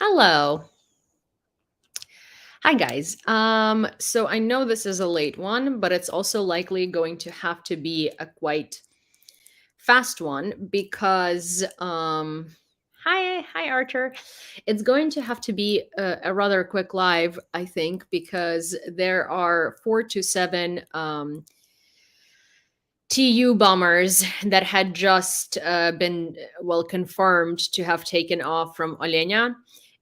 Hello. Hi guys. So I know this is a late one, but it's also likely going to have to be a quite fast one because hi Archer. It's going to have to be a rather quick live, I think, because there are 4 to 7 TU bombers that had just been confirmed to have taken off from Olenia,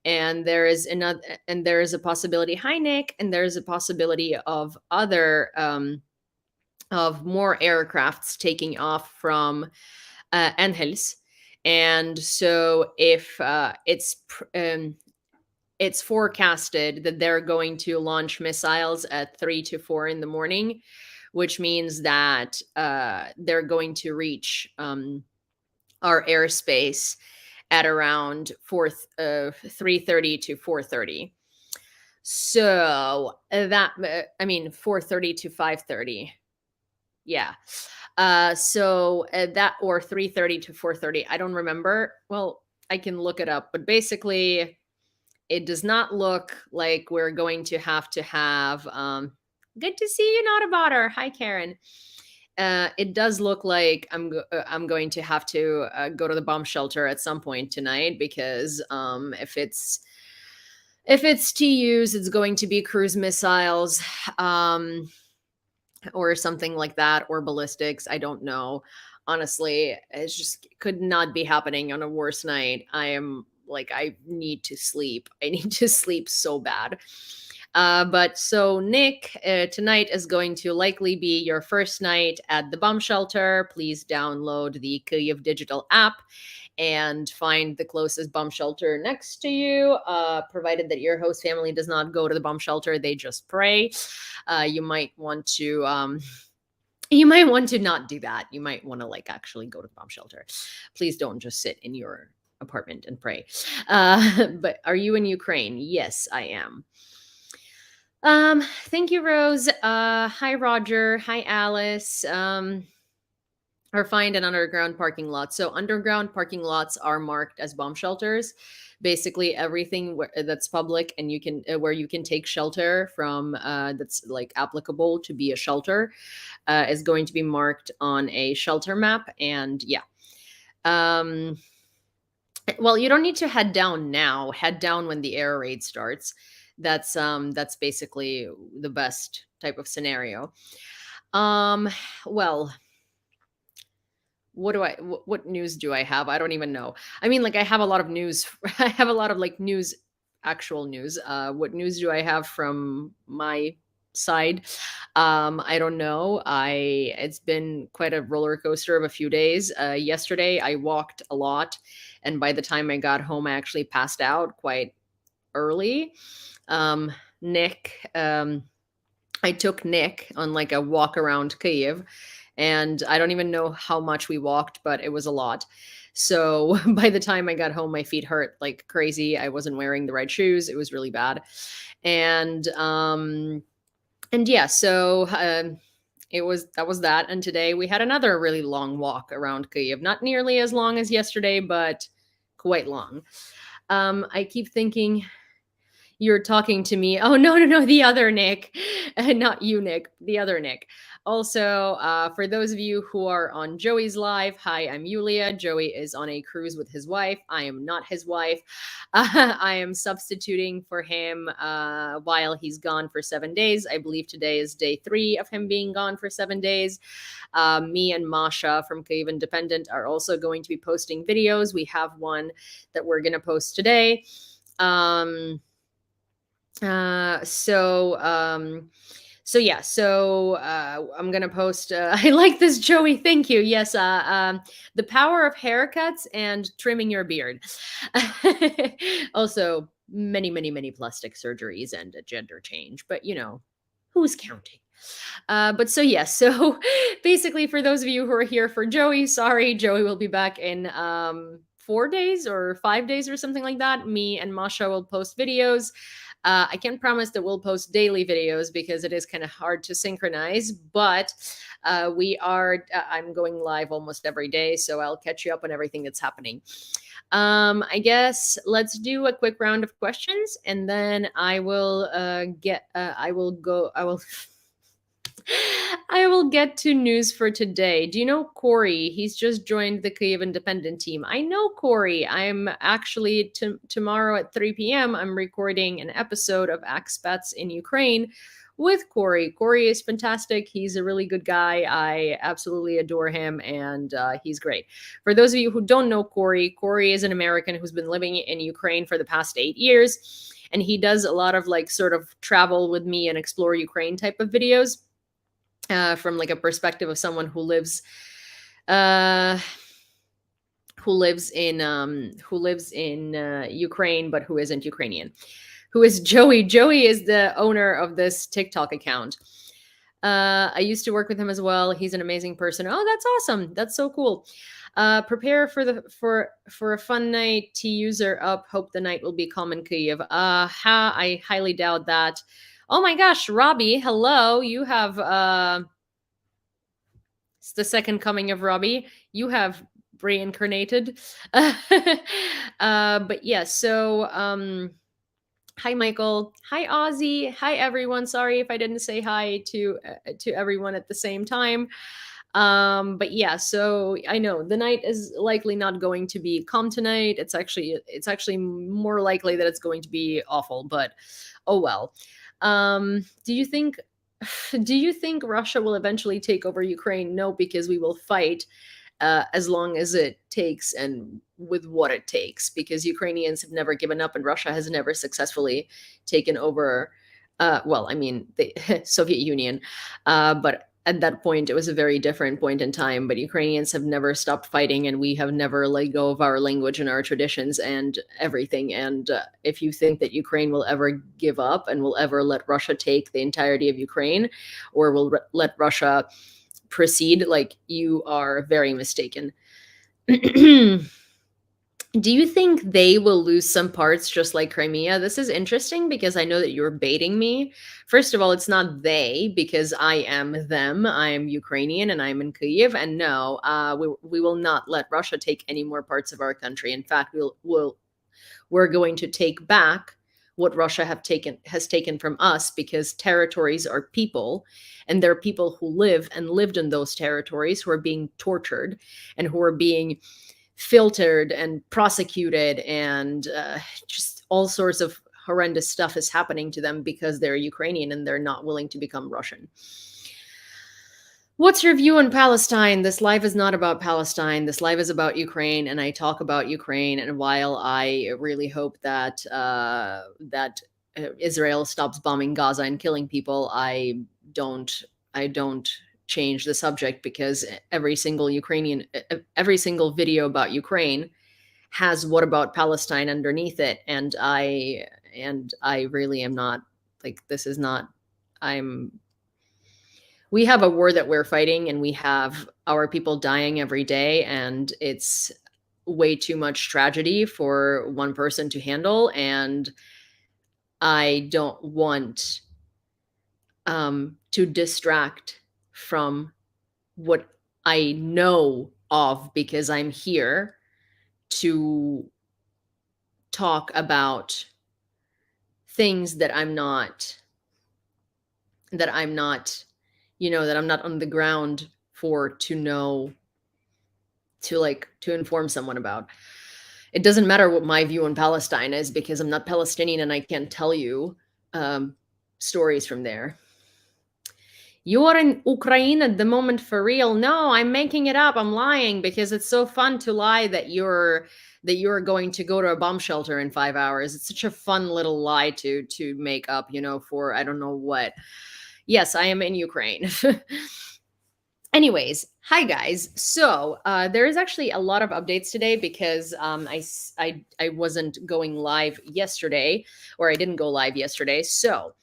and there is a possibility. Hi Nick, and there is a possibility of other of more aircrafts taking off from Anhels, and so if it's forecasted that they're going to launch missiles at 3 to 4 in the morning, which means that they're going to reach our airspace at around 3:30 to 4:30. So I mean 4:30 to 5:30. Yeah. That or 3:30 to 4:30. I don't remember. Well, I can look it up, but basically it does not look like we're going to have good to see you, not a botter. Hi Karen. It does look like I'm going to have to go to the bomb shelter at some point tonight because if it's TUs, it's going to be cruise missiles, um, or something like that, or ballistics. I don't know. Honestly, it's just could not be happening on a worse night. I need to sleep. I need to sleep so bad. But so, Nick, tonight is going to likely be your first night at the bomb shelter. Please download the Kyiv Digital app and find the closest bomb shelter next to you. Provided that your host family does not go to the bomb shelter, they just pray. You might want to. You might want to not do that. You might want to actually go to the bomb shelter. Please don't just sit in your apartment and pray. But are you in Ukraine? Yes, I am. Thank you, Rose. Hi, Roger. Hi, Alice. Or find an underground parking lot. So underground parking lots are marked as bomb shelters. Basically, everything that's public and you can where you can take shelter from that's applicable to be a shelter is going to be marked on a shelter map. And yeah, um, well, you don't need to head down now. Head down when the air raid starts. That's basically the best type of scenario. Um, well, what news do I have? I don't even know. I mean, I have a lot of news. I have a lot of news, actual news. What news do I have from my side? I don't know. I It's been quite a roller coaster of a few days. Yesterday I walked a lot, and by the time I got home, I actually passed out quite early. Um, Nick, I took Nick on a walk around Kyiv, and I don't even know how much we walked, but it was a lot. So by the time I got home, my feet hurt like crazy. I wasn't wearing the right shoes. It was really bad. And yeah, so it was that. And today we had another really long walk around Kyiv. Not nearly as long as yesterday, but quite long. I keep thinking you're talking to me. Oh, no, no, no, the other Nick. Not you, Nick, the other Nick. Also, for those of you who are on Joey's live, hi, I'm Yulia. Joey is on a cruise with his wife. I am not his wife. I am substituting for him while he's gone for 7 days. I believe today is day 3 of him being gone for 7 days. Me and Masha from Kyiv Independent are also going to be posting videos. We have one that we're going to post today. Uh, so, um, I'm gonna post. I like this, Joey. Thank you. Yes. The power of haircuts and trimming your beard. Also, many, many, many plastic surgeries and a gender change. But who's counting? But so yes. So basically, for those of you who are here for Joey, sorry, Joey will be back in 4 days or 5 days or something like that. Me and Masha will post videos. I can't promise that we'll post daily videos because it is kind of hard to synchronize, but I'm going live almost every day, so I'll catch you up on everything that's happening. I guess let's do a quick round of questions, and then I will I will get to news for today. Do you know Corey? He's just joined the Kyiv Independent team. I know Corey. I'm actually tomorrow at 3 p.m. I'm recording an episode of Expats in Ukraine with Corey. Corey is fantastic. He's a really good guy. I absolutely adore him, and he's great. For those of you who don't know Corey, Corey is an American who's been living in Ukraine for the past 8 years, and he does a lot of like sort of travel with me and explore Ukraine type of videos. From like a perspective of someone who lives in Ukraine, but who isn't Ukrainian. Who is Joey? Joey is the owner of this TikTok account. I used to work with him as well. He's an amazing person. Oh, that's awesome. That's so cool. Prepare for a fun night. T-user up. Hope the night will be calm in Kyiv. I highly doubt that. Oh my gosh, Robbie, hello. You have it's the second coming of Robbie. You have reincarnated. But yeah, so hi Michael. Hi Ozzy. Hi everyone. Sorry if I didn't say hi to everyone at the same time. But yeah, so I know the night is likely not going to be calm tonight. It's actually more likely that it's going to be awful, but oh well. Do you think Russia will eventually take over Ukraine? No, because we will fight as long as it takes and with what it takes, because Ukrainians have never given up and Russia has never successfully taken over. Well, I mean, the Soviet Union, but at that point, it was a very different point in time, but Ukrainians have never stopped fighting, and we have never let go of our language and our traditions and everything. And if you think that Ukraine will ever give up and will ever let Russia take the entirety of Ukraine, or will let Russia proceed, like, you are very mistaken. Do you think they will lose some parts just like Crimea? This is interesting because I know that you're baiting me. First of all, it's not they, because I am them. I am Ukrainian and I'm in Kyiv. And no, we will not let Russia take any more parts of our country. In fact, we're going to take back what Russia has taken from us, because territories are people, and there are people who live and lived in those territories who are being tortured and who are being filtered and prosecuted, and just all sorts of horrendous stuff is happening to them because they're Ukrainian and they're not willing to become Russian. What's your view on Palestine? This live is not about Palestine. This live is about Ukraine, and I talk about Ukraine. And while I really hope that Israel stops bombing Gaza and killing people, I don't change the subject, because every single video about Ukraine has "what about Palestine" underneath it, and I really am not, like, this is not, we have a war that we're fighting, and we have our people dying every day, and it's way too much tragedy for one person to handle, and I don't want to distract from what I know of, because I'm here to talk about things that I'm not on the ground for, to know, to inform someone about. It doesn't matter what my view on Palestine is, because I'm not Palestinian and I can't tell you stories from there. You are in Ukraine at the moment for real? No, I'm making it up. I'm lying, because it's so fun to lie that you're going to go to a bomb shelter in 5 hours. It's such a fun little lie to make up, for I don't know what. Yes, I am in Ukraine. Anyways, hi guys. So there is actually a lot of updates today, because I wasn't going live yesterday, or I didn't go live yesterday. So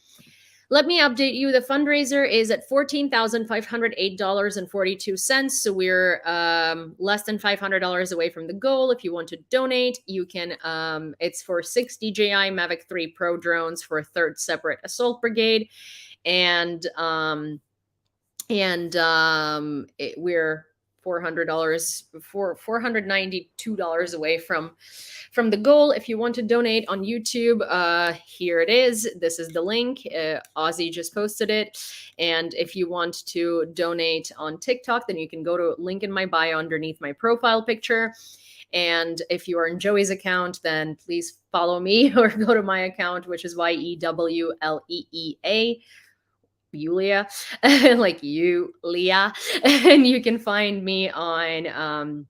Let me update you. The fundraiser is at $14,508.42. So we're less than $500 away from the goal. If you want to donate, you can. It's for 6 DJI Mavic 3 Pro drones for a third separate assault brigade, and we're $492 away from the goal. If you want to donate on YouTube, here it is. This is the link. Ozzy just posted it. And if you want to donate on TikTok, then you can go to link in my bio underneath my profile picture. And if you are in Joey's account, then please follow me or go to my account, which is YEWLEEA. Yulia, like Yulia, and you can find me on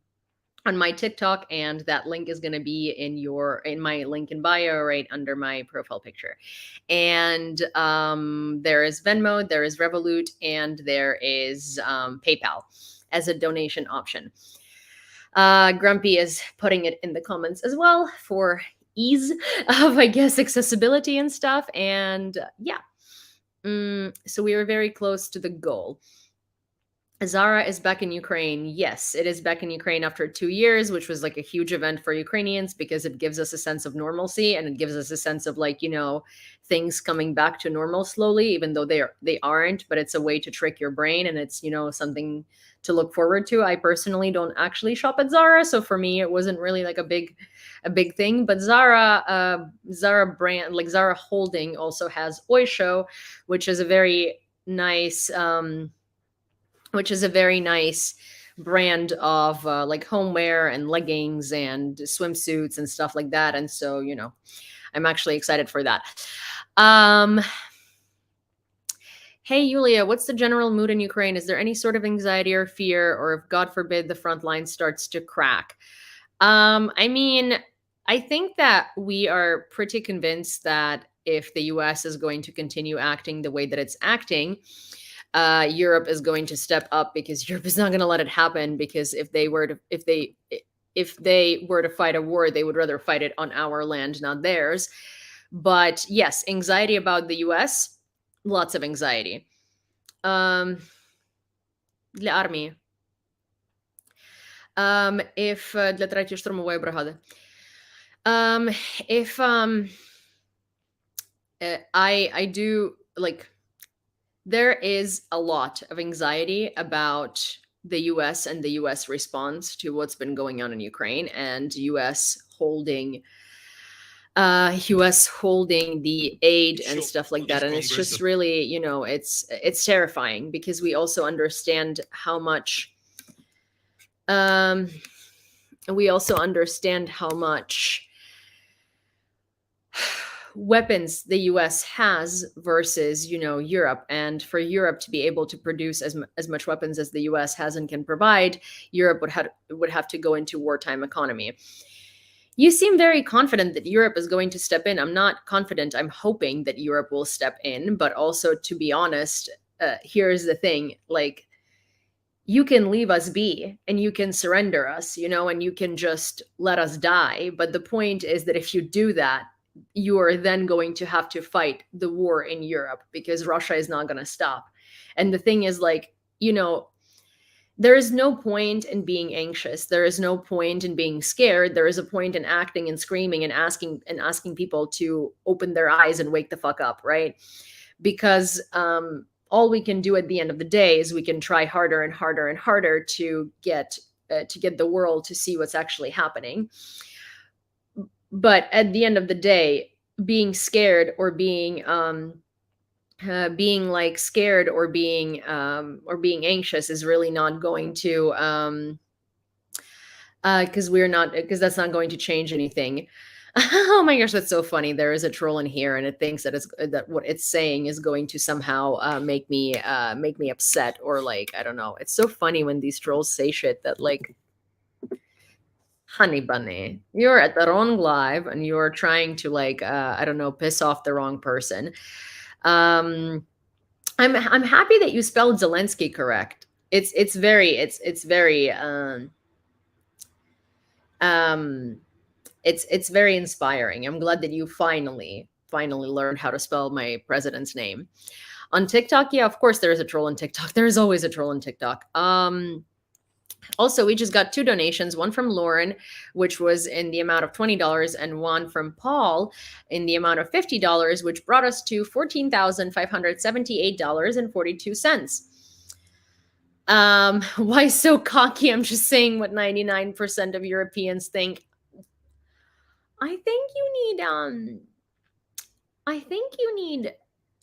my TikTok, and that link is going to be in my link in bio right under my profile picture. And there is Venmo, there is Revolut, and there is PayPal as a donation option. Grumpy is putting it in the comments as well for ease of, I guess, accessibility and stuff. And yeah. So we are very close to the goal. Zara is back in Ukraine. Yes, it is back in Ukraine after 2 years, which was like a huge event for Ukrainians because it gives us a sense of normalcy, and it gives us a sense of, like, things coming back to normal slowly, even though they aren't, but it's a way to trick your brain, and it's, something to look forward to. I personally don't actually shop at Zara, so for me it wasn't really like a big thing. But Zara brand, like Zara Holding, also has Oysho, which is a very nice brand of like homeware and leggings and swimsuits and stuff like that. And so, I'm actually excited for that. Hey, Yulia, what's the general mood in Ukraine? Is there any sort of anxiety or fear, or if, God forbid, the front line starts to crack? I mean, I think that we are pretty convinced that if the US is going to continue acting the way that it's acting, Europe is going to step up, because Europe is not going to let it happen. Because if they were to fight a war, they would rather fight it on our land, not theirs. But yes, anxiety about the US, lots of anxiety. Для армії. If для третьої штурмової бригади. If I do, like, there is a lot of anxiety about the US and the US response to what's been going on in Ukraine, and US holding the aid and stuff like that. And it's just really, it's terrifying, because we also understand how much weapons the US has versus, Europe. And for Europe to be able to produce as much weapons as the US has and can provide, Europe would have to go into wartime economy. You seem very confident that Europe is going to step in. I'm not confident. I'm hoping that Europe will step in. But also, to be honest, here's the thing. Like, you can leave us be and you can surrender us, and you can just let us die. But the point is that if you do that, you are then going to have to fight the war in Europe, because Russia is not going to stop. And the thing is, like, there is no point in being anxious. There is no point in being scared. There is a point in acting and screaming and asking people to open their eyes and wake the fuck up, right? Because all we can do at the end of the day is we can try harder and harder and harder to get the world to see what's actually happening. But at the end of the day, being scared or being scared or being anxious is really not going to, because that's not going to change anything. Oh my gosh, that's so funny. There is a troll in here, and it thinks that what it's saying is going to somehow make me upset, or, like, I don't know. It's so funny when these trolls say shit that, like, honey bunny, you're at the wrong live and you're trying to, like, I don't know, piss off the wrong person. I'm happy that you spelled Zelensky correct. It's very inspiring. I'm glad that you finally finally learned how to spell my president's name. On TikTok, yeah, of course there is a troll on TikTok. There is always a troll on TikTok. Also, we just got two donations, one from Lauren, which was in the amount of $20, and one from Paul in the amount of $50, which brought us to $14,578.42. Why so cocky? I'm just saying what 99% of Europeans think. I think you need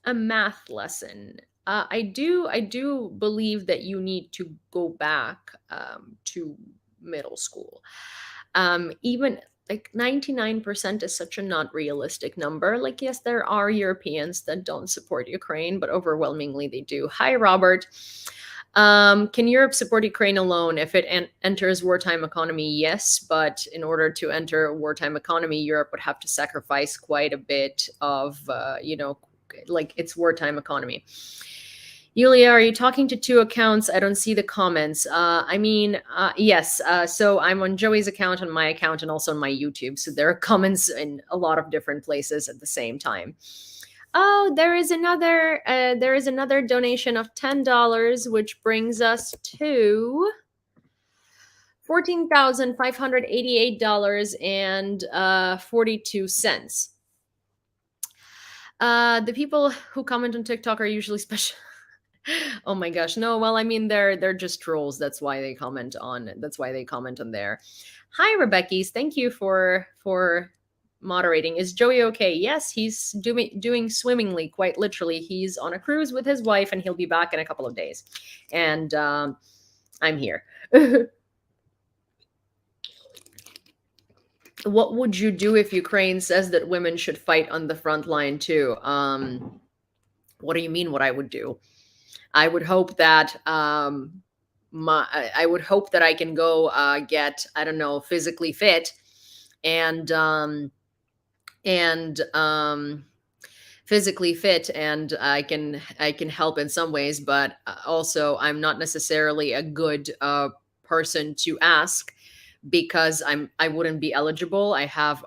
a math lesson. I do believe that you need to go back to middle school. Even like 99% is such a not realistic number. Like, yes, there are Europeans that don't support Ukraine, but overwhelmingly they do. Hi, Robert. Can Europe support Ukraine alone if it enters wartime economy? Yes, but in order to enter a wartime economy, Europe would have to sacrifice quite a bit of, like its wartime economy. Yulia, are you talking to two accounts? I don't see the comments. Yes. So I'm on Joey's account, on my account, and also on my YouTube. So there are comments in a lot of different places at the same time. Oh, there is another donation of $10, which brings us to $14,588.42. The people who comment on TikTok are usually special. Oh my gosh. No, well, I mean they're just trolls. That's why they comment on there. Hi, Rebecca's. Thank you for moderating. Is Joey okay? Yes, he's doing swimmingly, quite literally. He's on a cruise with his wife and he'll be back in a couple of days. And I'm here. What would you do if Ukraine says that women should fight on the front line too? What do you mean what I would do? I would hope that I can go get, I don't know, physically fit and I can help in some ways, but also I'm not necessarily a good person to ask because I wouldn't be eligible. I have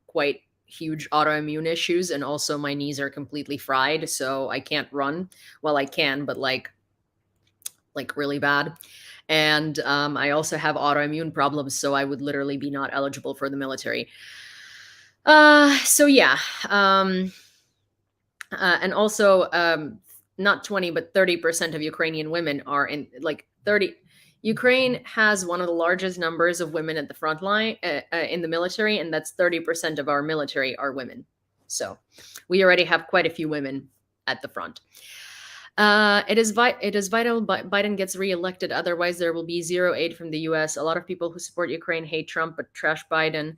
quite huge autoimmune issues, and also my knees are completely fried, so I can't run. Well, I can, but like really bad. And I also have autoimmune problems, so I would literally be not eligible for the military. So yeah. And also not 20 but 30% of Ukrainian women are in, like, 30. Ukraine has one of the largest numbers of women at the front line in the military, and that's 30% of our military are women. So we already have quite a few women at the front. It is vital Biden gets reelected. Otherwise, there will be zero aid from the U.S. A lot of people who support Ukraine hate Trump but trash Biden.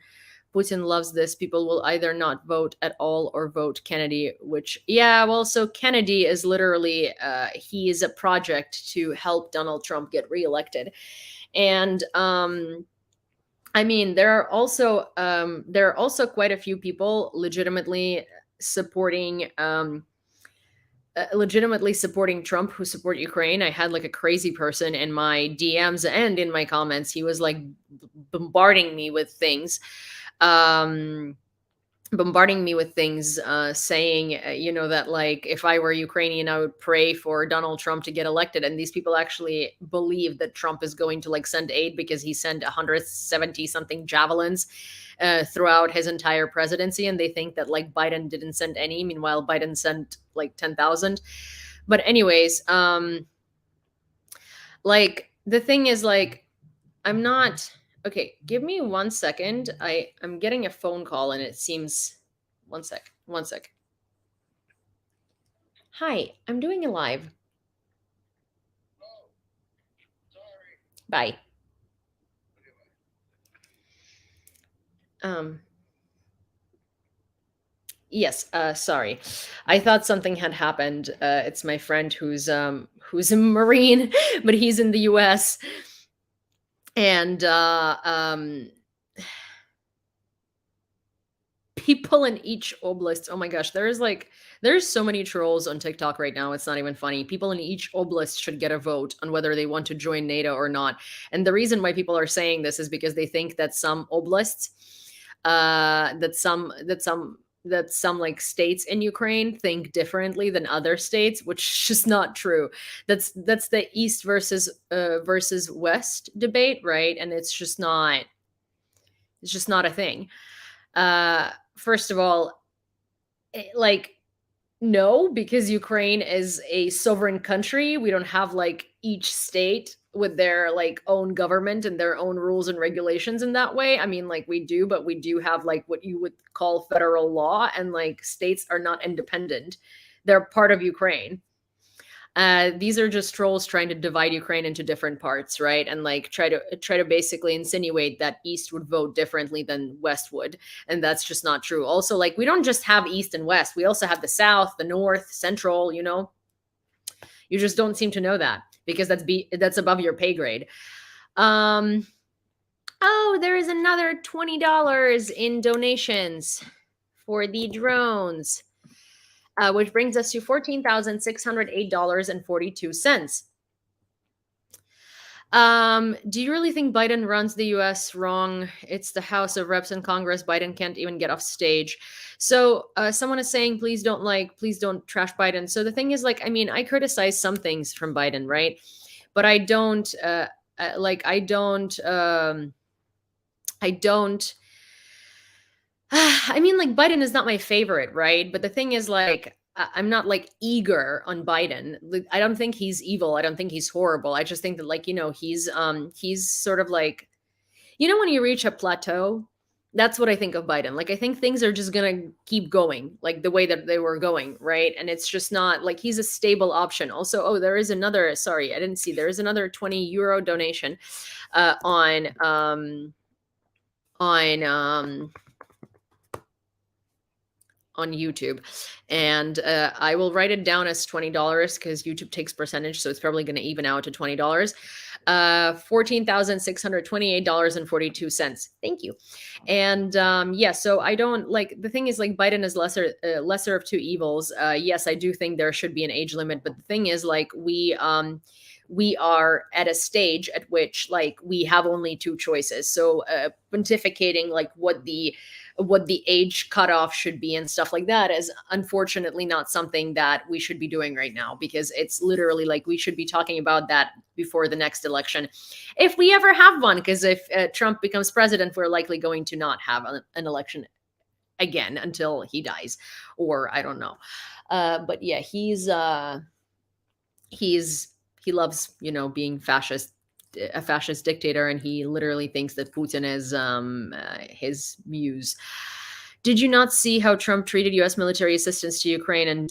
Putin loves this. People will either not vote at all or vote Kennedy, which, yeah, well, so Kennedy is literally, he is a project to help Donald Trump get reelected. And, I mean, there are also quite a few people legitimately supporting Trump who support Ukraine. I had like a crazy person in my DMs and in my comments. He was like bombarding me with things, saying, that like if I were Ukrainian, I would pray for Donald Trump to get elected. And these people actually believe that Trump is going to like send aid because he sent 170 something javelins throughout his entire presidency, and they think that like Biden didn't send any. Meanwhile, Biden sent like 10,000. But anyways, like the thing is, like, I'm not okay. Give me 1 second. I'm getting a phone call, and it seems 1 sec. Hi, I'm doing a live. Bye. Yes, sorry. I thought something had happened. It's my friend who's a Marine, but he's in the US. And people in each oblast. Oh my gosh, there's so many trolls on TikTok right now. It's not even funny. People in each oblast should get a vote on whether they want to join NATO or not. And the reason why people are saying this is because they think that some oblasts, that some some like states in Ukraine think differently than other states, which is just not true. That's the East versus West debate, right? And it's just not a thing. First of all, like, no, because Ukraine is a sovereign country. We don't have like each state with their like own government and their own rules and regulations in that way. I mean, like we do, but we do have like what you would call federal law, and like states are not independent. They're part of Ukraine. These are just trolls trying to divide Ukraine into different parts, right? And like try to basically insinuate that East would vote differently than West would, and that's just not true. Also, like we don't just have East and West; we also have the South, the North, Central. You know, you just don't seem to know that because that's above your pay grade. Oh, there is another $20 in donations for the drones. Which brings us to $14,608.42. Do you really think Biden runs the US wrong? It's the House of Reps and Congress. Biden can't even get off stage. So someone is saying, please don't trash Biden. So the thing is, like, I mean, I criticize some things from Biden, right? But I don't, I don't, I mean, like, Biden is not my favorite, right? But the thing is, like, I'm not like eager on Biden. Like, I don't think he's evil. I don't think he's horrible. I just think that, like, he's sort of like, when you reach a plateau, that's what I think of Biden. Like, I think things are just gonna keep going like the way that they were going, right? And it's just not like he's a stable option. Also, oh, there is another. Sorry, I didn't see. There is another €20 donation on on YouTube, and I will write it down as $20 because YouTube takes percentage, so it's probably going to even out to $20. $14,628.42. Thank you. And yeah, so I don't like, the thing is, like, Biden is lesser of two evils. Yes, I do think there should be an age limit, but the thing is, like, we are at a stage at which, like, we have only two choices. So pontificating like what the age cutoff should be and stuff like that is unfortunately not something that we should be doing right now, because it's literally like we should be talking about that before the next election, if we ever have one. Because if Trump becomes president, we're likely going to not have an election again until he dies, or I don't know. But yeah, he loves, being a fascist dictator, and he literally thinks that Putin is his muse. Did you not see how Trump treated U.S. military assistance to Ukraine, and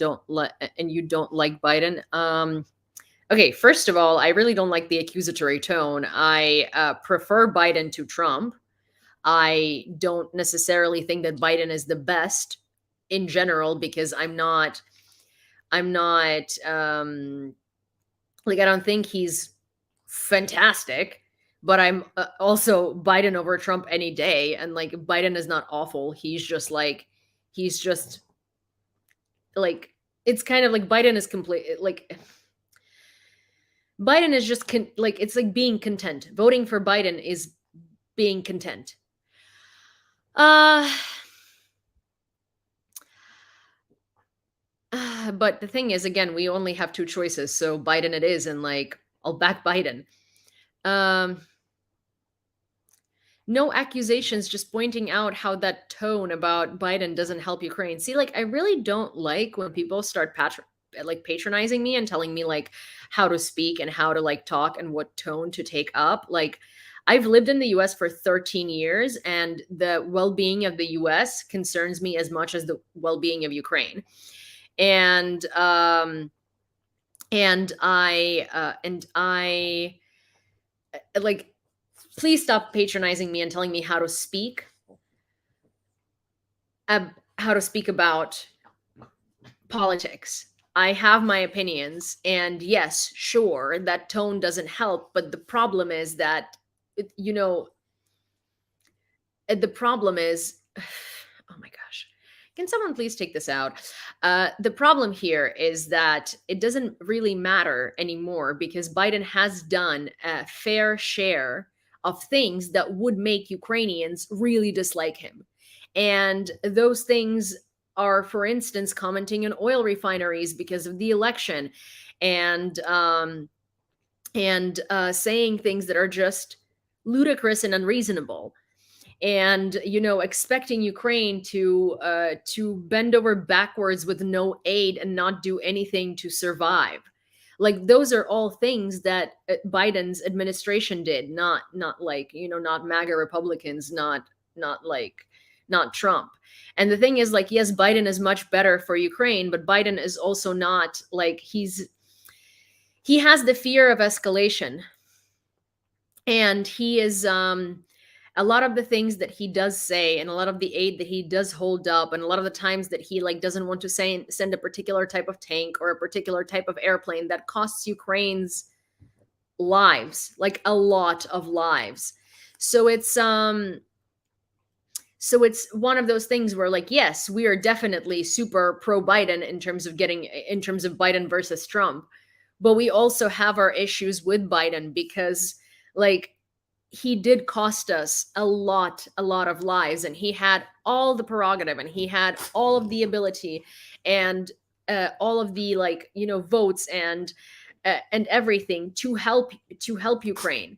you don't like Biden? Okay, first of all, I really don't like the accusatory tone. I prefer Biden to Trump. I don't necessarily think that Biden is the best in general, because I'm not like, I don't think he's fantastic, but I'm also Biden over Trump any day. And like, Biden is not awful. He's just like, it's kind of like Biden is complete. Like, Biden is just like, it's like being content. Voting for Biden is being content. But the thing is, again, we only have two choices. So Biden it is. And like, I'll back Biden. No accusations, just pointing out how that tone about Biden doesn't help Ukraine. See, like, I really don't like when people start patronizing me and telling me like how to speak and how to like talk and what tone to take up. Like, I've lived in the US for 13 years, and the well-being of the US concerns me as much as the well-being of Ukraine. And I like, please stop patronizing me and telling me how to speak about politics. I have my opinions, and yes, sure, that tone doesn't help, but the problem is that, the problem is, oh my gosh, can someone please take this out? The problem here is that it doesn't really matter anymore, because Biden has done a fair share of things that would make Ukrainians really dislike him. And those things are, for instance, commenting on oil refineries because of the election, and saying things that are just ludicrous and unreasonable, and expecting Ukraine to bend over backwards with no aid and not do anything to survive. Like, those are all things that Biden's administration did, not like, not MAGA Republicans, not like, not Trump. And the thing is, like, yes, Biden is much better for Ukraine, but Biden is also not like, he has the fear of escalation, and he is a lot of the things that he does say, and a lot of the aid that he does hold up, and a lot of the times that he like doesn't want to send a particular type of tank or a particular type of airplane, that costs Ukraine's lives, like a lot of lives. So it's one of those things where, like, yes, we are definitely super pro Biden in terms of Biden versus Trump, but we also have our issues with Biden because, like, he did cost us a lot of lives, and he had all the prerogative, and he had all of the ability, and all of the, like, votes, and everything to help Ukraine,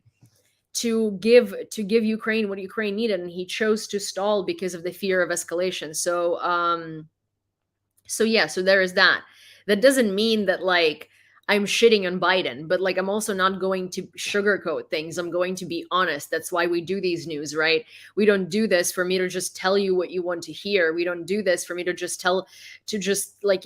to give Ukraine what Ukraine needed, and he chose to stall because of the fear of escalation. So there is that. That doesn't mean that, like, I'm shitting on Biden, but, like, I'm also not going to sugarcoat things. I'm going to be honest. That's why we do these news, right? We don't do this for me to just tell you what you want to hear. We don't do this for me to just like,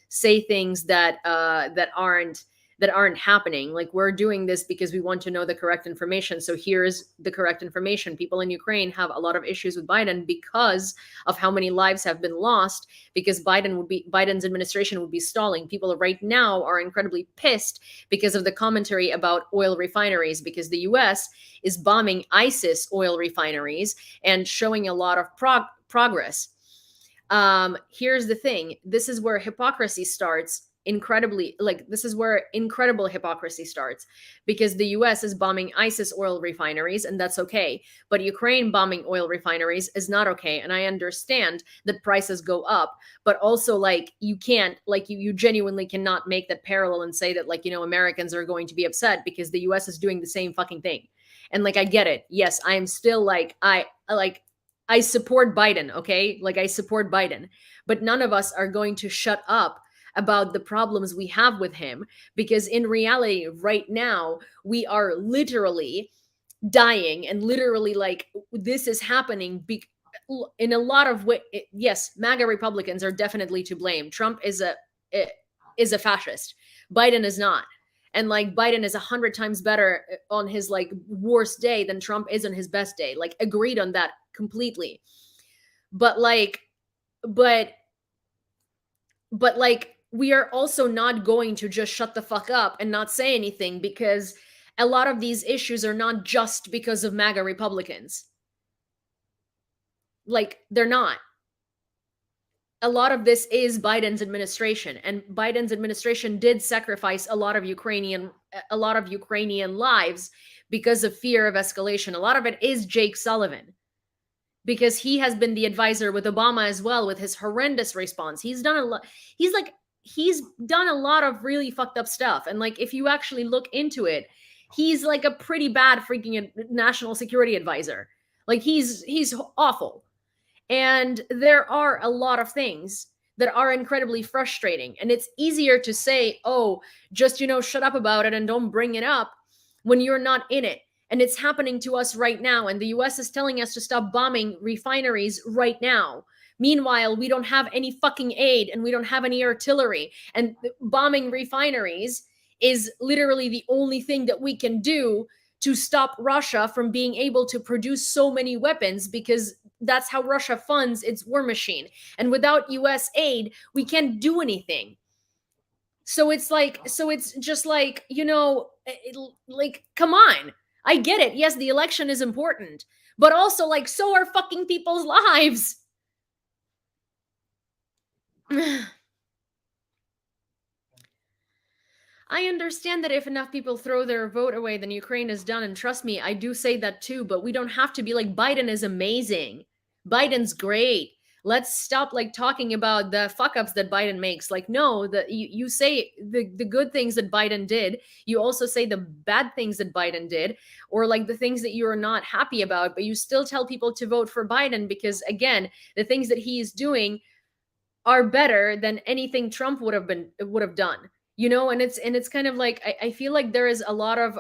say things that aren't happening. Like, we're doing this because we want to know the correct information. So here's the correct information. People in Ukraine have a lot of issues with Biden because of how many lives have been lost, because Biden's administration would be stalling. People right now are incredibly pissed because of the commentary about oil refineries, because the US is bombing ISIS oil refineries and showing a lot of progress. Here's the thing. This is where hypocrisy starts. This is where incredible hypocrisy starts, because the US is bombing ISIS oil refineries, and that's okay, but Ukraine bombing oil refineries is not okay. And I understand that prices go up, but also, like, you can't, like, you genuinely cannot make that parallel and say that, like, Americans are going to be upset because the US is doing the same fucking thing. And, like, I get it. Yes, I am still like, I support Biden, okay? Like, I support Biden, but none of us are going to shut up about the problems we have with him, because in reality right now we are literally dying, and literally, like, this is happening in a lot of ways. Yes, MAGA Republicans are definitely to blame. Trump is a fascist. Biden is not. And, like, Biden is 100 times better on his, like, worst day than Trump is on his best day. Like, agreed on that completely. But like we are also not going to just shut the fuck up and not say anything, because a lot of these issues are not just because of MAGA Republicans. Like, they're not. A lot of this is Biden's administration, and Biden's administration did sacrifice a lot of Ukrainian lives because of fear of escalation. A lot of it is Jake Sullivan, because he has been the advisor with Obama as well, with his horrendous response. He's done a lot. He's done a lot of really fucked up stuff. And, like, if you actually look into it, he's like a pretty bad freaking national security advisor. Like, he's awful. And there are a lot of things that are incredibly frustrating. And it's easier to say, oh, just, shut up about it and don't bring it up, when you're not in it. And it's happening to us right now. And the US is telling us to stop bombing refineries right now. Meanwhile, we don't have any fucking aid, and we don't have any artillery. And bombing refineries is literally the only thing that we can do to stop Russia from being able to produce so many weapons, because that's how Russia funds its war machine. And without US aid, we can't do anything. So it's just like, like, come on. I get it. Yes, the election is important, but also, like, so are fucking people's lives. I understand that if enough people throw their vote away, then Ukraine is done. And trust me, I do say that too, but we don't have to be like, Biden is amazing. Biden's great. let's stop like talking about the fuck ups that Biden makes. Like, no, you say the good things that Biden did, you also say the bad things that Biden did, or like the things that you're not happy about, but you still tell people to vote for Biden because, again, the things that he is doing are better than anything Trump would have done. And it's kind of like I feel like there is a lot of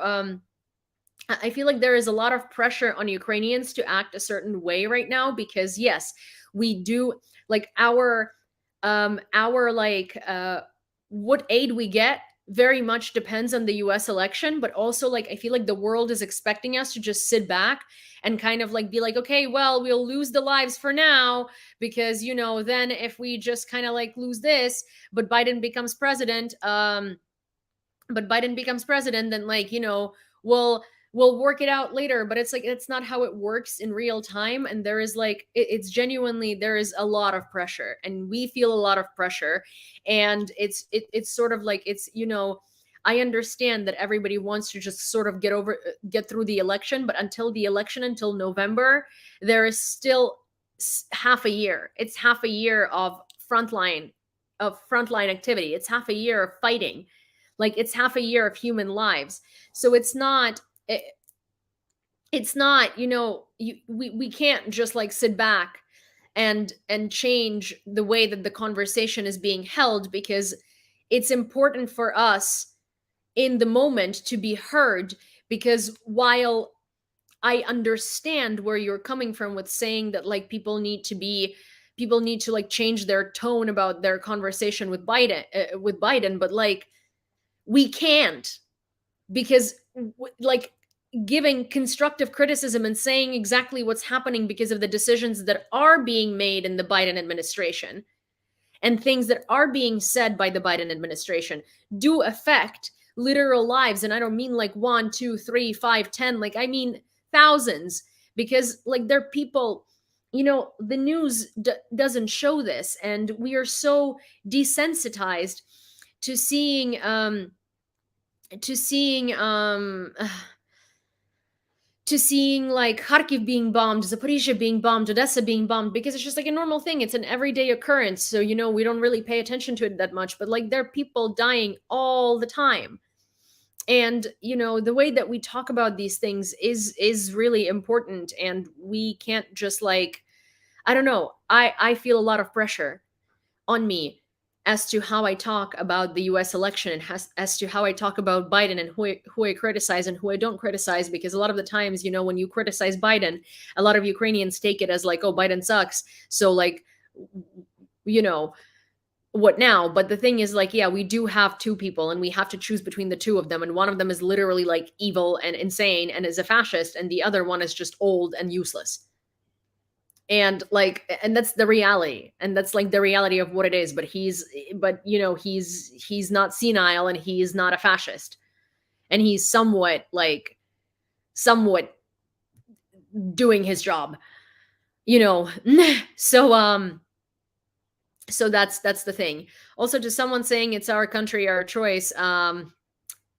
I feel like there is a lot of pressure on Ukrainians to act a certain way right now because, yes, we do like our like what aid we get very much depends on the US election, but also like I feel like the world is expecting us to just sit back and kind of like be like, okay, well, we'll lose the lives for now because, then if we just kind of like lose this, but Biden becomes president, then like, we'll work it out later. But it's like it's not how it works in real time. And there is like it's genuinely, there is a lot of pressure, and we feel a lot of pressure. And it's sort of like it's, I understand that everybody wants to just sort of get through the election, but until the election, until November, there is still half a year. It's half a year of frontline activity. It's half a year of fighting. Like, it's half a year of human lives. So it's not, we can't just like sit back and change the way that the conversation is being held, because it's important for us in the moment to be heard. Because while I understand where you're coming from with saying that like people need to like change their tone about their conversation with Biden, but like we can't, because like giving constructive criticism and saying exactly what's happening because of the decisions that are being made in the Biden administration and things that are being said by the Biden administration do affect literal lives. And I don't mean like 1, 2, 3, 5, 10, like I mean thousands, because like they're people, the news doesn't show this, and we are so desensitized to seeing to seeing to seeing like Kharkiv being bombed, Zaporizhia being bombed, Odessa being bombed, because it's just like a normal thing. It's an everyday occurrence. So, we don't really pay attention to it that much, but like there are people dying all the time. And, the way that we talk about these things is really important. And we can't just like, I don't know. I feel a lot of pressure on me as to how I talk about the US election, and as to how I talk about Biden, and who I criticize and who I don't criticize. Because a lot of the times, when you criticize Biden, a lot of Ukrainians take it as like, oh, Biden sucks. So like, what now? But the thing is like, yeah, we do have two people and we have to choose between the two of them. And one of them is literally like evil and insane and is a fascist. And the other one is just old and useless. And that's the reality, and that's like the reality of what it is. But he's not senile, and he's not a fascist, and he's somewhat doing his job, so so that's the thing. Also, to someone saying it's our country, our choice,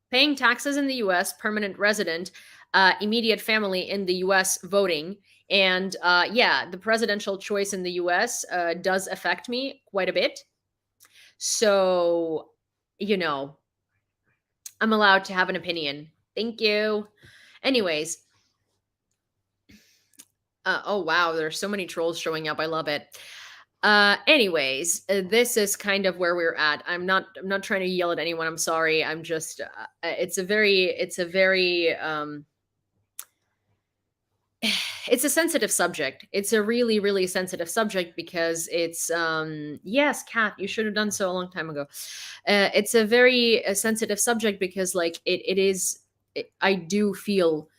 paying taxes in the US, permanent resident, immediate family in the US, voting. And yeah, the presidential choice in the US does affect me quite a bit. So, I'm allowed to have an opinion. Thank you. Anyways. Oh, wow. There's so many trolls showing up. I love it. Anyways, this is kind of where we're at. I'm not trying to yell at anyone. I'm sorry. I'm just, it's a very, it's a sensitive subject. It's a really, really sensitive subject, because it's yes, Kat, you should have done so a long time ago. It's a very sensitive subject, because like I do feel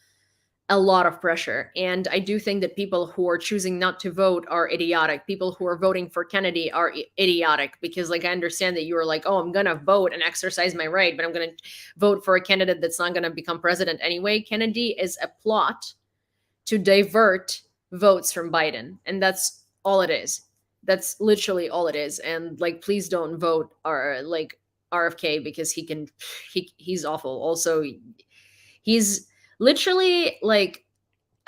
a lot of pressure, and I do think that people who are choosing not to vote are idiotic. People who are voting for Kennedy are idiotic, because like I understand that you are like, oh, I'm gonna vote and exercise my right, but I'm gonna vote for a candidate that's not gonna become president anyway. Kennedy is a plot to divert votes from Biden. And that's all it is. That's literally all it is. And like, please don't vote or like RFK, because he's awful. Also, he's literally like,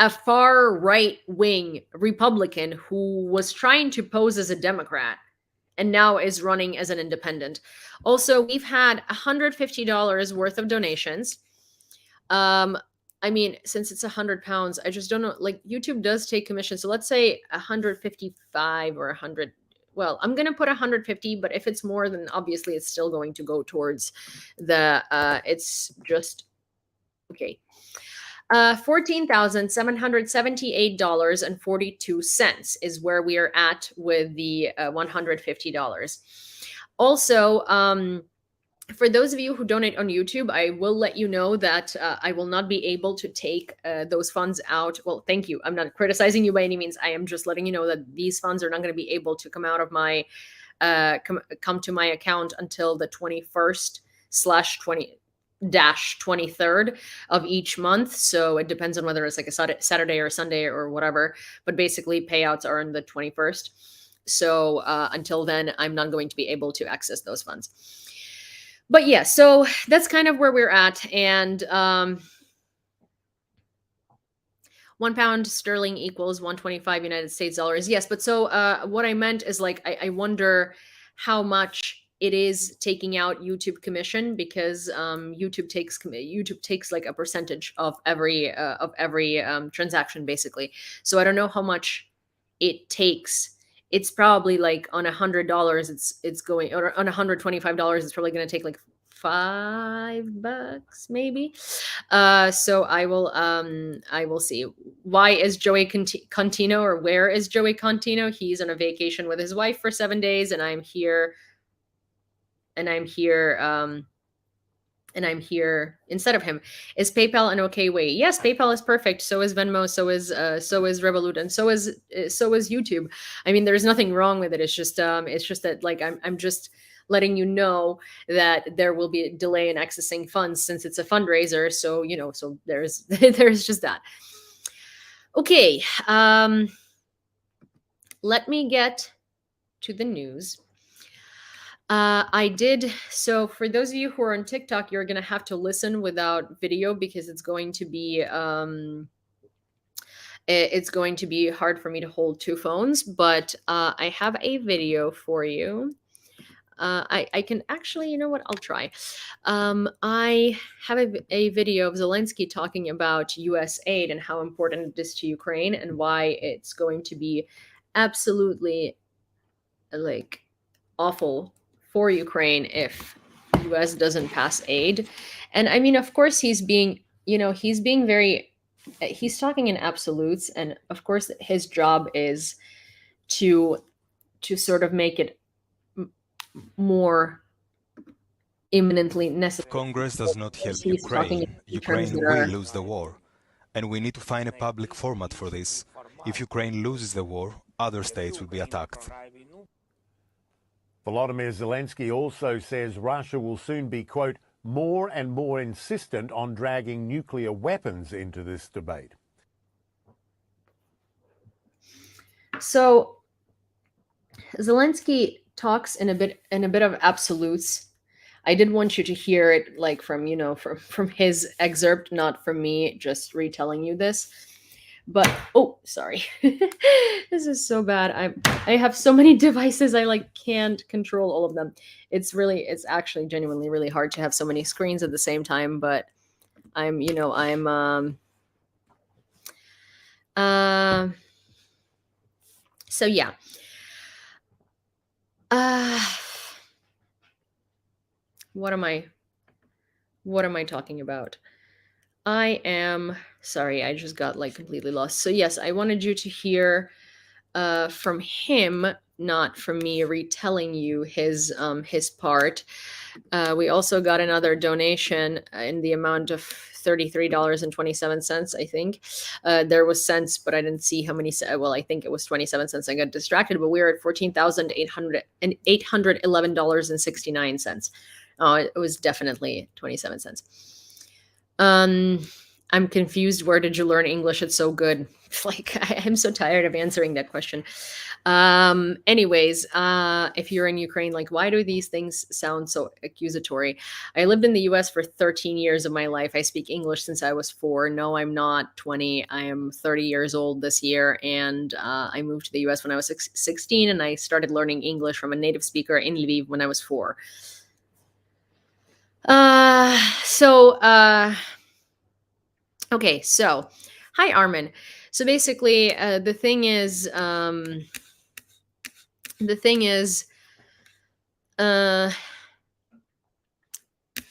a far right wing Republican who was trying to pose as a Democrat and now is running as an independent. Also, we've had $150 worth of donations. I mean, since it's £100, I just don't know. Like, YouTube does take commission, so let's say 155 or 100. Well, I'm gonna put 150, but if it's more, then obviously it's still going to go towards the. It's just okay. $14,778.42 is where we are at with the $150. Also, for those of you who donate on YouTube, I will let you know that I will not be able to take those funds out. Well, thank you. I'm not criticizing you by any means. I am just letting you know that these funds are not going to be able to come out of my come to my account until the 21st/20-23rd of each month. So it depends on whether it's like a Saturday or Sunday or whatever. But basically, payouts are on the 21st. So until then, I'm not going to be able to access those funds. But yeah, so that's kind of where we're at. And £1 sterling equals 125 United States dollars. Yes, but so what I meant is like I wonder how much it is taking out YouTube commission, because YouTube takes like a percentage of every transaction basically. So I don't know how much it takes. It's probably like on $100, it's going, or on $125, it's probably going to take like $5 maybe. So I will see. Why is Joey Contino, or where is Joey Contino? He's on a vacation with his wife for 7 days, and I'm here. And I'm here instead of him. Is PayPal an okay way? Yes, PayPal is perfect. So is Venmo. So is Revolut, and so is YouTube. I mean, there's nothing wrong with it. It's just that like I'm just letting you know that there will be a delay in accessing funds since it's a fundraiser. So so there's there's just that. Okay, let me get to the news. So for those of you who are on TikTok, you're going to have to listen without video because it's going to be hard for me to hold two phones, but I have a video for you. I can actually, you know what, I'll try. I have a video of Zelensky talking about US aid and how important it is to Ukraine and why it's going to be absolutely like awful for Ukraine if US doesn't pass aid. And I mean, of course, he's talking in absolutes, and of course his job is to sort of make it more imminently necessary. Congress does not help Ukraine, Ukraine will lose the war. And we need to find a public format for this. If Ukraine loses the war, other states will be attacked. Volodymyr Zelensky also says Russia will soon be, quote, more and more insistent on dragging nuclear weapons into this debate. So Zelensky talks in a bit of absolutes. I did want you to hear it like from his excerpt, not from me just retelling you this. But oh, sorry. This is so bad. I have so many devices, I like can't control all of them. It's actually genuinely really hard to have so many screens at the same time, but so yeah. What am I talking about? I am sorry, I just got like completely lost. So yes, I wanted you to hear from him, not from me retelling you his part. We also got another donation in the amount of $33.27, I think. There was cents, but I didn't see how many. Well, I think it was 27 cents. I got distracted, but we were at $14,811.69. It was definitely 27 cents. I'm confused. Where did you learn English? It's so good. Like, I'm so tired of answering that question. Anyways, if you're in Ukraine, like, why do these things sound so accusatory? I lived in the US for 13 years of my life. I speak English since I was 4. No, I'm not 20. I am 30 years old this year. And I moved to the US when I was 16, and I started learning English from a native speaker in Lviv when I was 4. Okay, so hi, Armin. So basically, the thing is,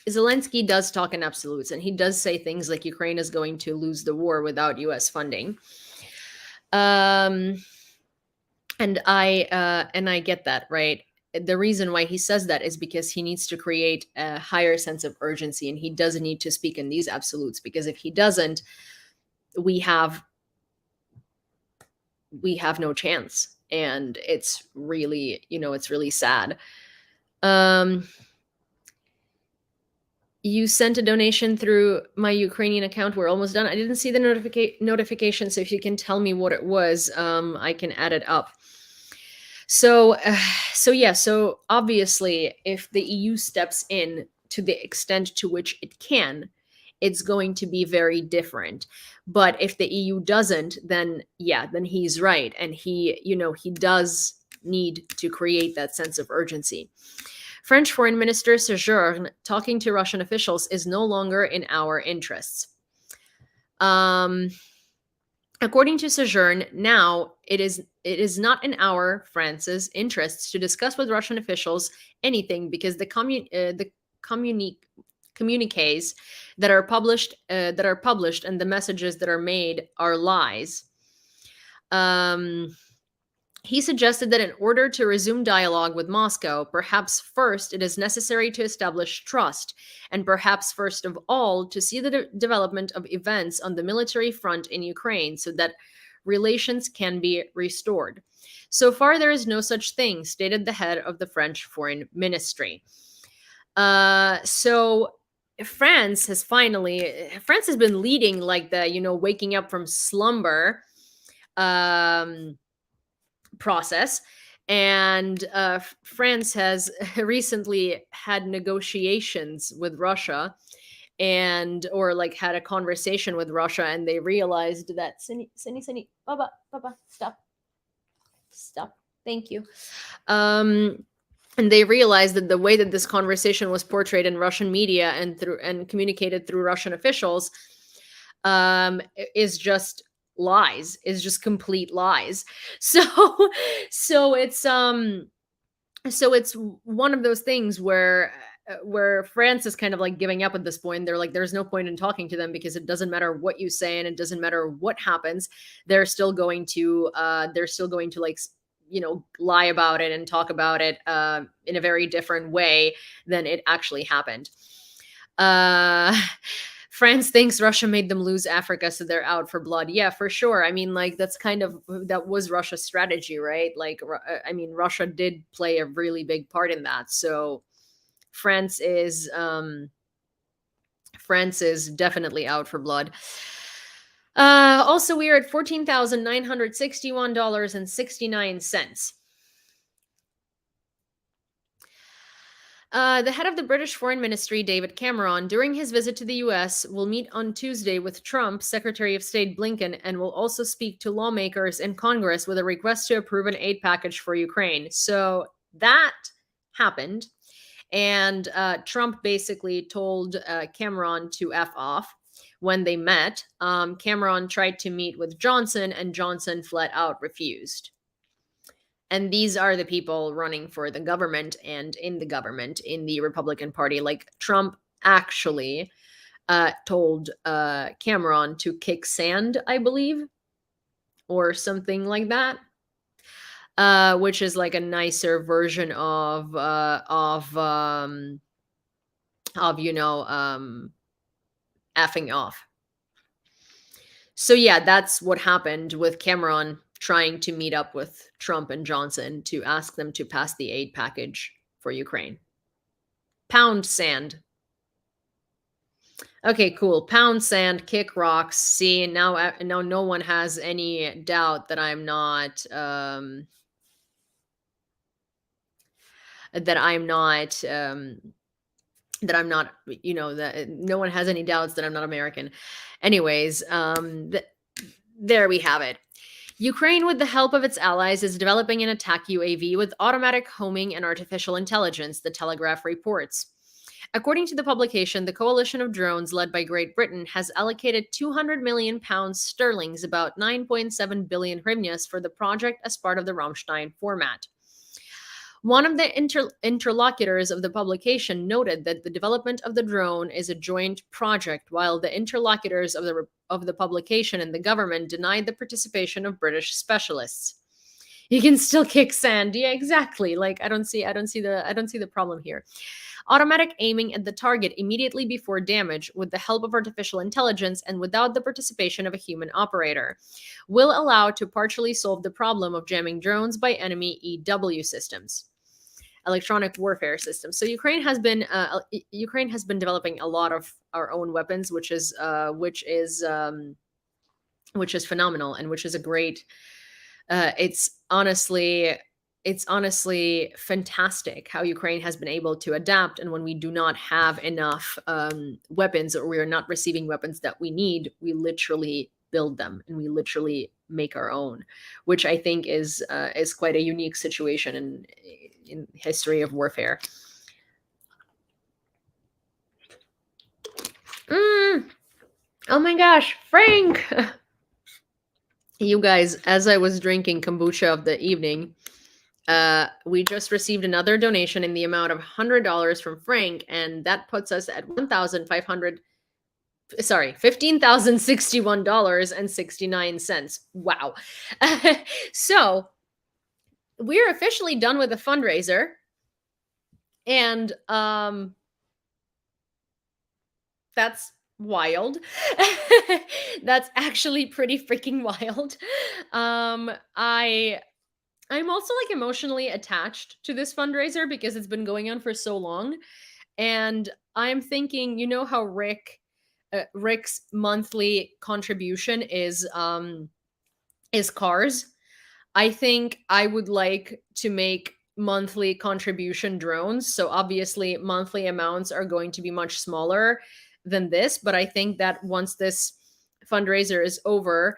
Zelensky does talk in absolutes, and he does say things like Ukraine is going to lose the war without U.S. funding. And I get that, right? The reason why he says that is because he needs to create a higher sense of urgency, and he doesn't need to speak in these absolutes, because if he doesn't, we have no chance. And it's really, it's really sad. You sent a donation through my Ukrainian account. We're almost done. I didn't see the notification, so if you can tell me what it was, I can add it up. So obviously, if the EU steps in to the extent to which it can, it's going to be very different. But if the EU doesn't, then he's right, and he does need to create that sense of urgency. French Foreign Minister Séjourne talking to Russian officials is no longer in our interests. According to Séjourne, now it is not in France's interests to discuss with Russian officials anything, because the communiques that are published and the messages that are made are lies. He suggested that in order to resume dialogue with Moscow, perhaps first it is necessary to establish trust, and perhaps first of all to see the development of events on the military front in Ukraine so that relations can be restored. So far, there is no such thing, stated the head of the French Foreign Ministry. So France has been leading like the, waking up from slumber process. And France has recently had negotiations with Russia, or like had a conversation with Russia, and they realized that Sini, Baba, stop. Thank you. And they realized that the way that this conversation was portrayed in Russian media and communicated through Russian officials is just lies, is just complete lies. So it's one of those things where France is kind of like giving up at this point. They're like, there's no point in talking to them, because it doesn't matter what you say and it doesn't matter what happens. They're still going to like, lie about it and talk about it in a very different way than it actually happened. France thinks Russia made them lose Africa, so they're out for blood. Yeah, for sure. I mean, like, that was Russia's strategy, right? Like, I mean, Russia did play a really big part in that. So France is definitely out for blood. Also, we are at $14,961.69. The head of the British Foreign Ministry, David Cameron, during his visit to the US, will meet on Tuesday with Trump, Secretary of State Blinken, and will also speak to lawmakers in Congress with a request to approve an aid package for Ukraine. So that happened. And Trump basically told Cameron to F off when they met. Cameron tried to meet with Johnson, and Johnson flat out refused. And these are the people running for the government and in the government in the Republican Party. Like, Trump actually told Cameron to kick sand, I believe, or something like that, which is like a nicer version of effing off. So yeah, that's what happened with Cameron trying to meet up with Trump and Johnson to ask them to pass the aid package for Ukraine. Pound sand. Okay, cool. Pound sand, kick rocks. See, now no one has any doubt that I'm not that I'm not that I'm not, you know, that no one has any doubts that I'm not American. Anyways, there we have it. Ukraine, with the help of its allies, is developing an attack UAV with automatic homing and artificial intelligence, the Telegraph reports. According to the publication, the coalition of drones led by Great Britain has allocated 200 million pounds sterling's, about 9.7 billion hryvnias, for the project as part of the Rammstein format. One of the interlocutors of the publication noted that the development of the drone is a joint project, while the interlocutors of the publication and the government denied the participation of British specialists. You can still kick sand. Yeah, exactly. Like I don't see the problem here. Automatic aiming at the target immediately before damage with the help of artificial intelligence and without the participation of a human operator will allow to partially solve the problem of jamming drones by enemy EW systems, electronic warfare systems. So Ukraine has been developing a lot of our own weapons, which is phenomenal, and which is a great. It's honestly fantastic how Ukraine has been able to adapt. And when we do not have enough weapons, or we are not receiving weapons that we need, we literally build them and we literally make our own, which I think is quite a unique situation in history of warfare. Oh my gosh, Frank! You guys, as I was drinking kombucha of the evening, we just received another donation in the amount of $100 from Frank, and that puts us at $15,061.69. Wow. So we're officially done with the fundraiser, and that's wild. That's actually pretty freaking wild. I'm also like emotionally attached to this fundraiser because it's been going on for so long, and I'm thinking, you know how Rick's monthly contribution is cars. I think I would like to make monthly contribution drones. So obviously monthly amounts are going to be much smaller than this, but I think that once this fundraiser is over,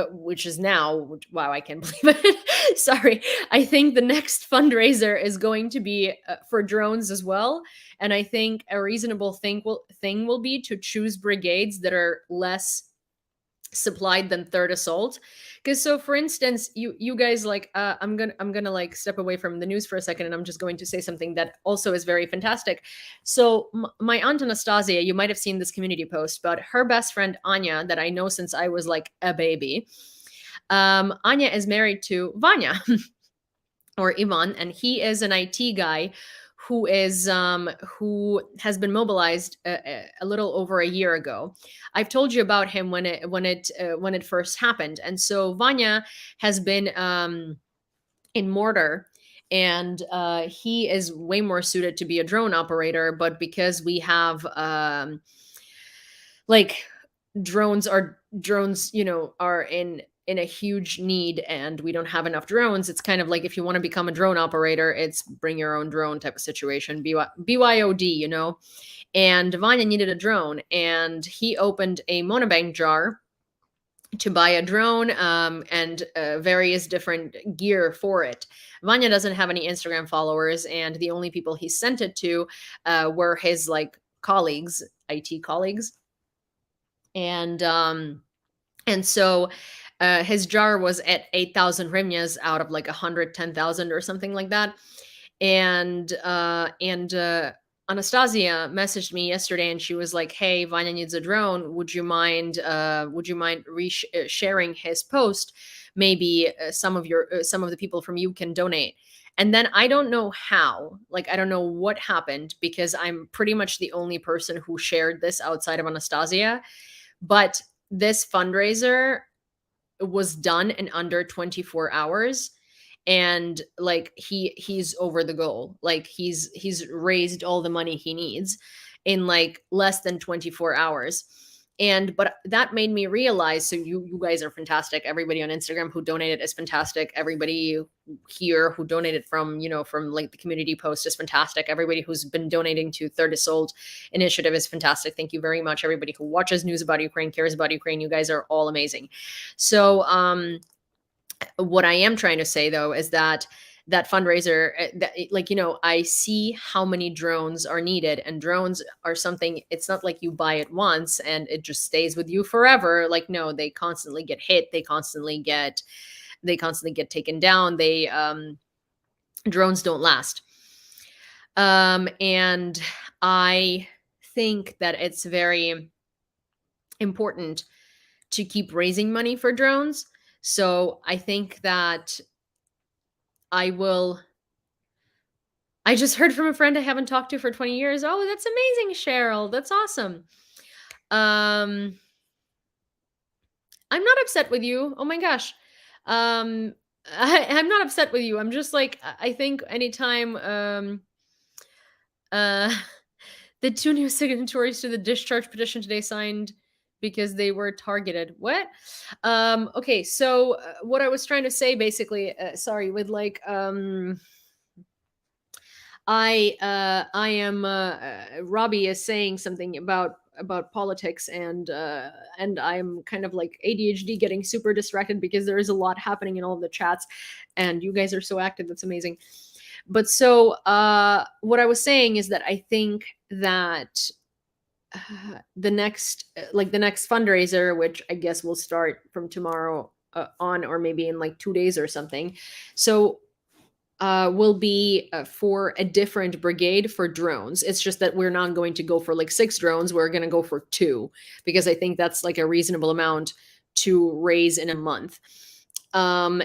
which is now, wow, I can't believe it. Sorry. I think the next fundraiser is going to be for drones as well. And I think a reasonable thing will be to choose brigades that are less supplied than third assault. Because so for instance, you guys, like I'm gonna like step away from the news for a second, and I'm just going to say something that also is very fantastic. So my aunt Anastasia, you might have seen this community post, but her best friend Anya, that I know since I was like a baby, Anya is married to Vanya or Ivan, and he is an IT guy who has been mobilized a little over a year ago. I've told you about him when it first happened, and so Vanya has been in mortar, and he is way more suited to be a drone operator. But because we have like drones, you know, are in a huge need, and we don't have enough drones. It's kind of like, if you want to become a drone operator, it's bring your own drone type of situation, BYOD, you know. And Vanya needed a drone, and he opened a monobank jar to buy a drone and various different gear for it. Vanya doesn't have any Instagram followers, and the only people he sent it to were his like colleagues, IT colleagues. And so his jar was at 8,000 hryvnias out of like 110,000 or something like that. And Anastasia messaged me yesterday, and she was like, "Hey, Vanya needs a drone. Would you mind sharing his post? Maybe some of the people from you can donate." And then I don't know how, like I don't know what happened, because I'm pretty much the only person who shared this outside of Anastasia. But this fundraiser was done in under 24 hours, and like he's over the goal. Like he's raised all the money he needs, in like less than 24 hours. But that made me realize, so you guys are fantastic. Everybody on Instagram who donated is fantastic. Everybody here who donated from, from like the community post is fantastic. Everybody who's been donating to Third is Sold initiative is fantastic. Thank you very much. Everybody who watches news about Ukraine, cares about Ukraine, you guys are all amazing. So what I am trying to say though is that fundraiser, I see how many drones are needed, and drones are something, it's not like you buy it once and it just stays with you forever. Like, no, they constantly get hit. They constantly get taken down. Drones don't last. And I think that it's very important to keep raising money for drones. So I think that I just heard from a friend I haven't talked to for 20 years. Oh, that's amazing, Cheryl. That's awesome. I'm not upset with you. Oh my gosh. I'm not upset with you. I'm just like, I think anytime the 2 new signatories to the discharge petition today signed because they were targeted. What? Okay, so what I was trying to say basically, sorry, with like I am Robbie is saying something about politics, and I'm kind of like ADHD getting super distracted because there is a lot happening in all of the chats, and you guys are so active. That's amazing. But so what I was saying is that I think that the next fundraiser, which I guess will start from tomorrow on, or maybe in like 2 days or something, so will be for a different brigade for drones. It's just that we're not going to go for like 6 drones. We're going to go for 2, because I think that's like a reasonable amount to raise in a month. Or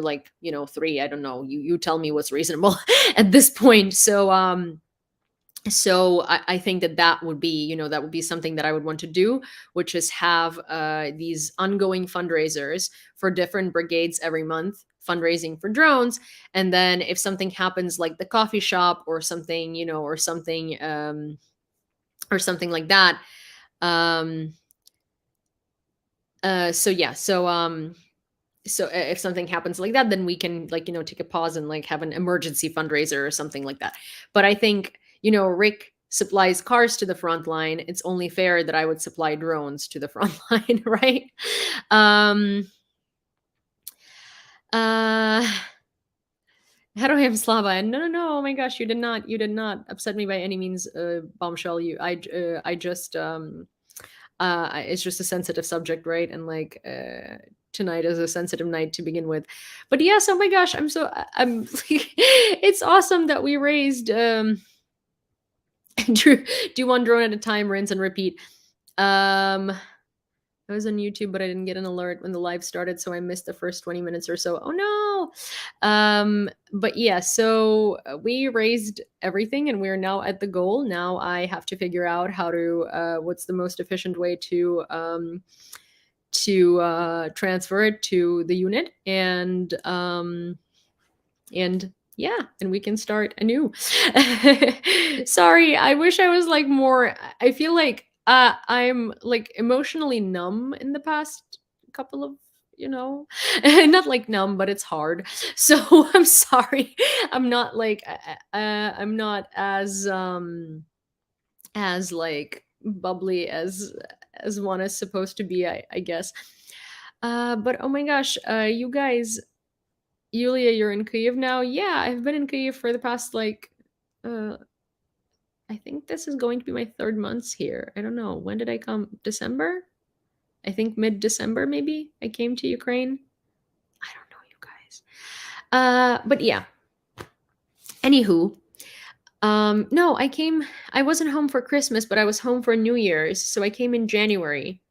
like, 3, I don't know. You tell me what's reasonable at this point. So I think that would be, that would be something that I would want to do, which is have these ongoing fundraisers for different brigades every month, fundraising for drones. And then if something happens like the coffee shop or something, or something like that. So if something happens like that, then we can take a pause and like have an emergency fundraiser or something like that. But I think, Rick supplies cars to the front line. It's only fair that I would supply drones to the front line, right? How do I have Slava? No. Oh my gosh, you did not upset me by any means, bombshell. I just it's just a sensitive subject, right? And like tonight is a sensitive night to begin with. But yes, oh my gosh, I'm it's awesome that we raised do 1 drone at a time, rinse and repeat. I was on YouTube, but I didn't get an alert when the live started, so I missed the first 20 minutes or so. Oh no. But yeah, so we raised everything and we're now at the goal. Now I have to figure out how to what's the most efficient way to transfer it to the unit, and yeah, and we can start anew. Sorry, I wish I was like more. I feel like I'm like emotionally numb in the past couple of, not like numb, but it's hard. So I'm sorry. I'm not like I'm not as like bubbly as one is supposed to be, I guess. But oh my gosh, you guys, Yulia, you're in Kyiv now? Yeah, I've been in Kyiv for the past like I think this is going to be my 3rd month here. I don't know. When did I come? December? I think mid-December maybe I came to Ukraine. I don't know, you guys. But yeah. Anywho, no, I wasn't home for Christmas, but I was home for New Year's, so I came in January.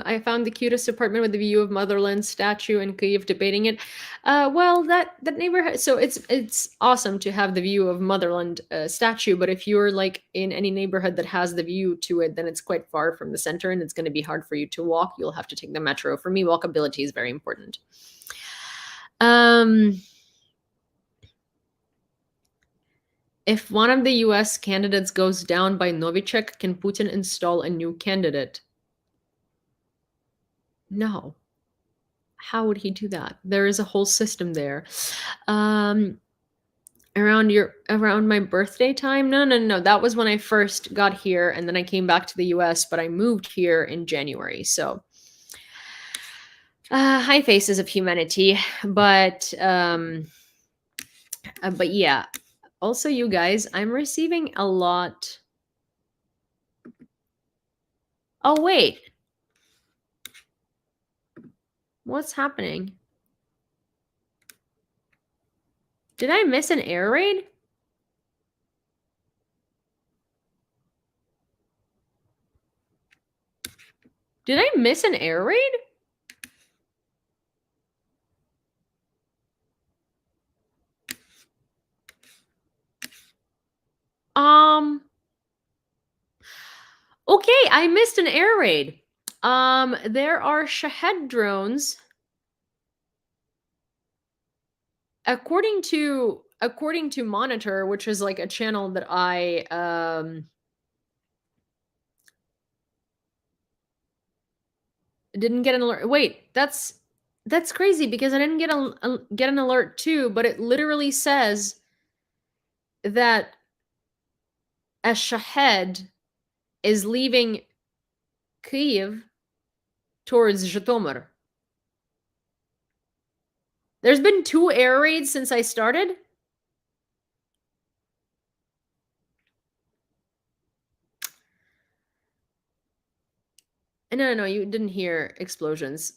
I found the cutest apartment with the view of Motherland statue in Kyiv, debating it. Well, that neighborhood. So it's awesome to have the view of Motherland statue, but if you're like in any neighborhood that has the view to it, then it's quite far from the center, and it's going to be hard for you to walk. You'll have to take the metro. For me, walkability is very important. If one of the US candidates goes down by Novichok, can Putin install a new candidate? No. How would he do that? There is a whole system there. Around my birthday time? No. That was when I first got here, and then I came back to the US, but I moved here in January. So high faces of humanity. But yeah. Also, you guys, I'm receiving a lot. Oh, wait. What's happening? Did I miss an air raid? Did I miss an air raid? Okay, I missed an air raid. There are Shahed drones. According to Monitor, which is like a channel that I didn't get an alert. Wait, that's crazy because I didn't get an alert too, but it literally says that a Shahed is leaving Kyiv towards Zhytomyr. There's been 2 air raids since I started. No, you didn't hear explosions.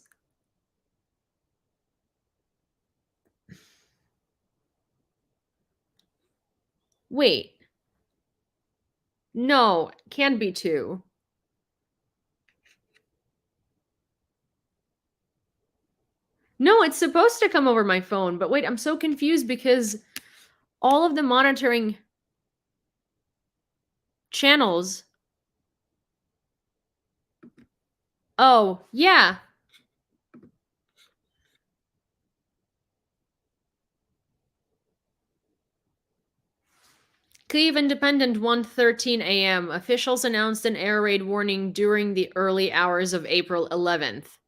Wait. No, can be 2. No, it's supposed to come over my phone, but wait, I'm so confused because all of the monitoring channels. Oh, yeah. Kyiv Independent 1:13 a.m. Officials announced an air raid warning during the early hours of April 11th.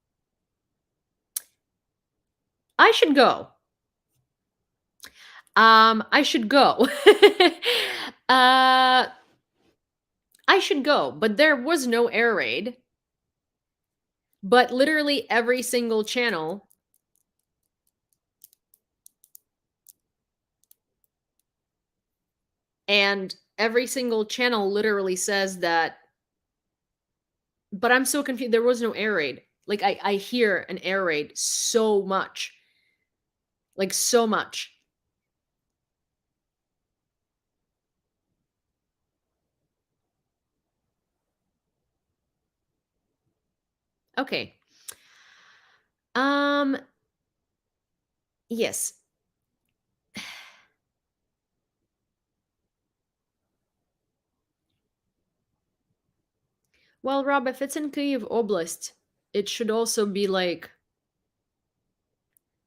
I should go. I should go. I should go, but there was no air raid. But literally every single channel literally says that. But I'm so confused. There was no air raid. Like I hear an air raid so much. Like so much. Okay. Yes. Well, Rob, if it's in Kyiv Oblast, it should also be like,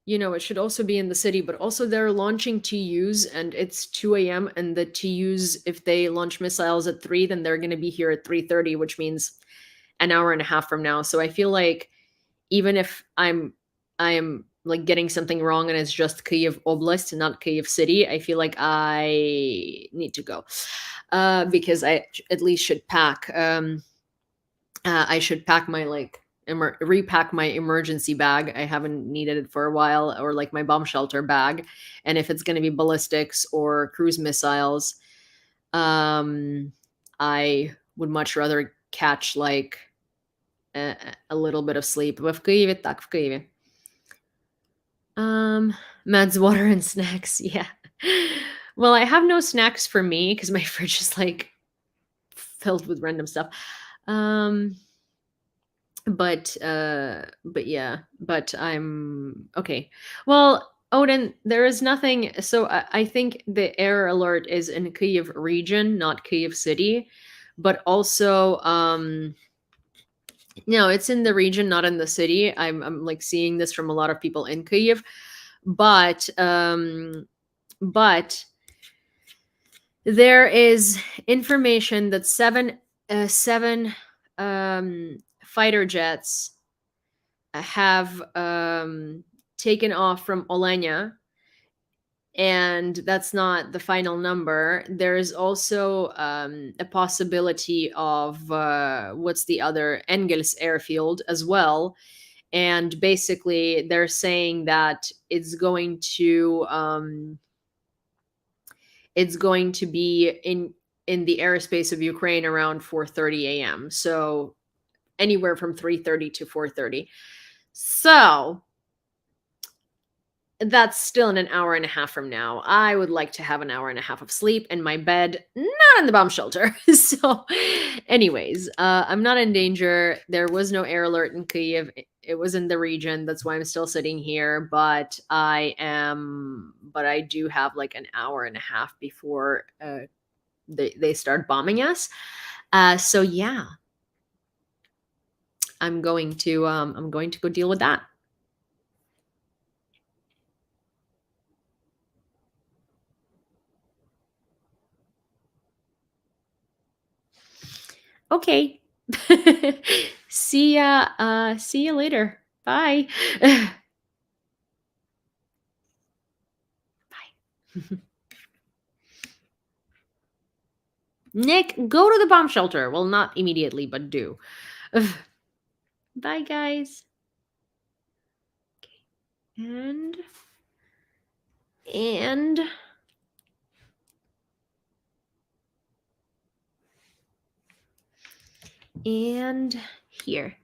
it should also be in the city, but also they're launching TUs and it's 2 a.m. and the TUs, if they launch missiles at 3, then they're going to be here at 3:30, which means an hour and a half from now. So I feel like even if I'm like getting something wrong and it's just Kyiv Oblast, not Kyiv City, I feel like I need to go because I at least should pack. I should pack my repack my emergency bag. I haven't needed it for a while, or like my bomb shelter bag. And if it's going to be ballistics or cruise missiles, I would much rather catch like a little bit of sleep. В Києві, так, в Києві. Meds, water, and snacks. Yeah. Well, I have no snacks for me because my fridge is like filled with random stuff. But yeah, but I'm okay. Well, Odin, there is nothing. So I think the air alert is in Kyiv region, not Kyiv city, but also no, it's in the region, not in the city. I'm like seeing this from a lot of people in Kyiv, but there is information that seven fighter jets have taken off from Olenia, and that's not the final number. There is also a possibility of what's the other, Engels airfield as well. And basically, they're saying that it's going to be in the airspace of Ukraine around 4:30 a.m. So anywhere from 3:30 to 4:30. So that's still in an hour and a half from now. I would like to have an hour and a half of sleep in my bed, not in the bomb shelter. So, anyways, I'm not in danger. There was no air alert in Kyiv. It was in the region. That's why I'm still sitting here. But I do have like an hour and a half before they start bombing us. So yeah, I'm going to go deal with that. Okay. See you later. Bye. Bye. Nick, go to the bomb shelter. Well, not immediately, but do. Bye, guys. Okay. And here.